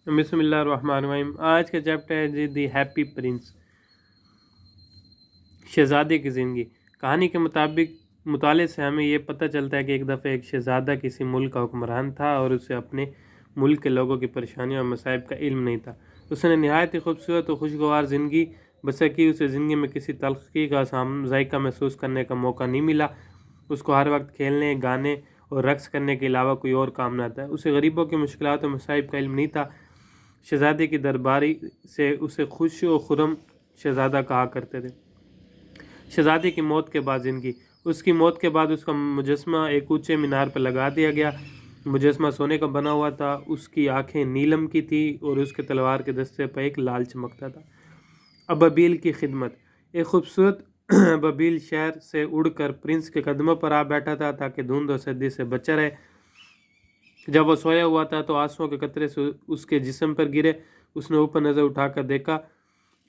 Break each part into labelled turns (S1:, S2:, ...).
S1: بسم اللہ الرحمن الرحیم۔ آج کا چیپٹر ہے جی دی ہیپی پرنس، شہزادے کی زندگی۔ کہانی کے مطالعے سے ہمیں یہ پتہ چلتا ہے کہ ایک دفعہ ایک شہزادہ کسی ملک کا حکمران تھا اور اسے اپنے ملک کے لوگوں کی پریشانیوں اور مصائب کا علم نہیں تھا۔ اس نے نہایت ہی خوبصورت اور خوشگوار زندگی بسر کی۔ اسے زندگی میں کسی تلخی کا ذائقہ محسوس کرنے کا موقع نہیں ملا۔ اس کو ہر وقت کھیلنے، گانے اور رقص کرنے کے علاوہ کوئی اور کام نہ تھا۔ اسے غریبوں کی مشکلات اور مصائب کا علم نہیں تھا۔ شہزادے کی درباری سے اسے خوش و خرم شہزادہ کہا کرتے تھے۔ شہزادے کی موت کے بعد زندگی۔ اس کی موت کے بعد اس کا مجسمہ ایک اونچے مینار پر لگا دیا گیا۔ مجسمہ سونے کا بنا ہوا تھا، اس کی آنکھیں نیلم کی تھی اور اس کے تلوار کے دستے پر ایک لال چمکتا تھا۔ ابابیل کی خدمت۔ ایک خوبصورت ابابیل شہر سے اڑ کر پرنس کے قدموں پر آ بیٹھا تھا تاکہ دھند اور سردی سے بچا رہے۔ جب وہ سویا ہوا تھا تو آنسوؤں کے قطرے سے اس کے جسم پر گرے۔ اس نے اوپر نظر اٹھا کر دیکھا۔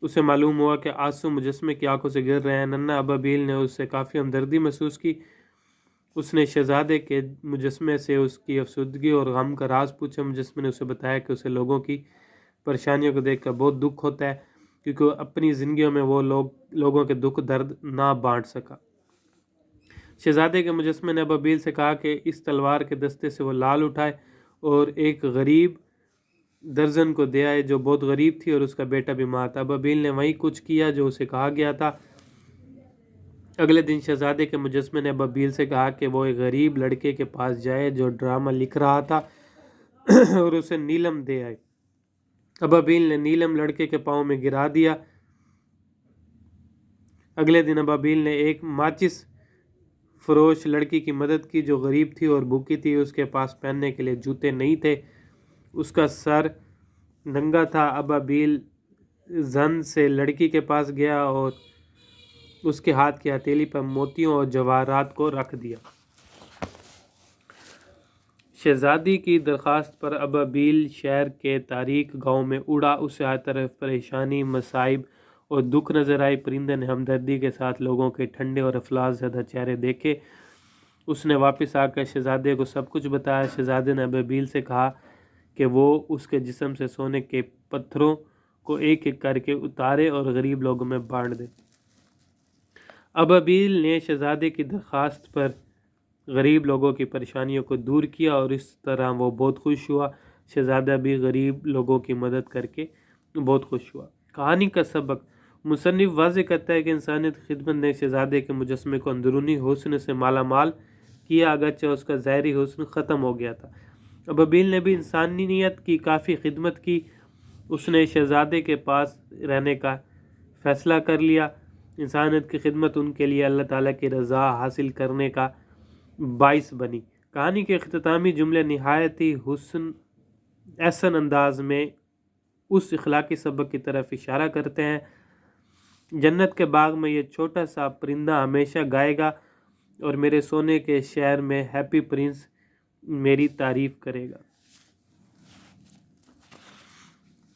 S1: اسے معلوم ہوا کہ آنسو مجسمے کی آنکھوں سے گر رہے ہیں۔ ننھا ابابیل نے اس سے کافی ہمدردی محسوس کی۔ اس نے شہزادے کے مجسمے سے اس کی افسردگی اور غم کا راز پوچھا۔ مجسمے نے اسے بتایا کہ اسے لوگوں کی پریشانیوں کو دیکھ کر بہت دکھ ہوتا ہے، کیونکہ وہ اپنی زندگیوں میں وہ لوگوں کے دکھ درد نہ بانٹ سکا۔ شہزادے کے مجسمے نے ابابیل سے کہا کہ اس تلوار کے دستے سے وہ لال اٹھائے اور ایک غریب درزن کو دے آئے جو بہت غریب تھی اور اس کا بیٹا بیمار تھا۔ ابابیل نے وہی کچھ کیا جو اسے کہا گیا تھا۔ اگلے دن شہزادے کے مجسمے نے ابابیل سے کہا کہ وہ ایک غریب لڑکے کے پاس جائے جو ڈرامہ لکھ رہا تھا اور اسے نیلم دے آئے۔ ابابیل نے نیلم لڑکے کے پاؤں میں گرا دیا۔ اگلے دن ابابیل نے ایک ماچس فروش لڑکی کی مدد کی جو غریب تھی اور بھوکی تھی۔ اس کے پاس پہننے کے لیے جوتے نہیں تھے، اس کا سر ننگا تھا۔ ابابیل زن سے لڑکی کے پاس گیا اور اس کے ہاتھ کی ہتھیلی پر موتیوں اور جواہرات کو رکھ دیا۔ شہزادی کی درخواست پر ابابیل شہر کے تاریک گاؤں میں اڑا۔ اسے ہر طرف پریشانی، مصائب اور دکھ نظر آئی۔ پرندے نے ہمدردی کے ساتھ لوگوں کے ٹھنڈے اور افلاس زدہ چہرے دیکھے۔ اس نے واپس آ کر شہزادے کو سب کچھ بتایا۔ شہزادے نے ابابیل سے کہا کہ وہ اس کے جسم سے سونے کے پتھروں کو ایک ایک کر کے اتارے اور غریب لوگوں میں بانٹ دے۔ ابابیل نے شہزادے کی درخواست پر غریب لوگوں کی پریشانیوں کو دور کیا اور اس طرح وہ بہت خوش ہوا۔ شہزادہ بھی غریب لوگوں کی مدد کر کے بہت خوش ہوا۔ کہانی کا سبق۔ مصنف واضح کرتا ہے کہ انسانیت کی خدمت نے شہزادے کے مجسمے کو اندرونی حسن سے مالا مال کیا، اگرچہ اس کا ظاہری حسن ختم ہو گیا تھا۔ ابابیل نے بھی انسانیت کی کافی خدمت کی۔ اس نے شہزادے کے پاس رہنے کا فیصلہ کر لیا۔ انسانیت کی خدمت ان کے لیے اللہ تعالیٰ کی رضا حاصل کرنے کا باعث بنی۔ کہانی کے اختتامی جملے نہایت ہی احسن انداز میں اس اخلاقی سبق کی طرف اشارہ کرتے ہیں۔ جنت کے باغ میں یہ چھوٹا سا پرندہ ہمیشہ گائے گا اور میرے سونے کے شہر میں ہیپی پرنس میری تعریف کرے گا۔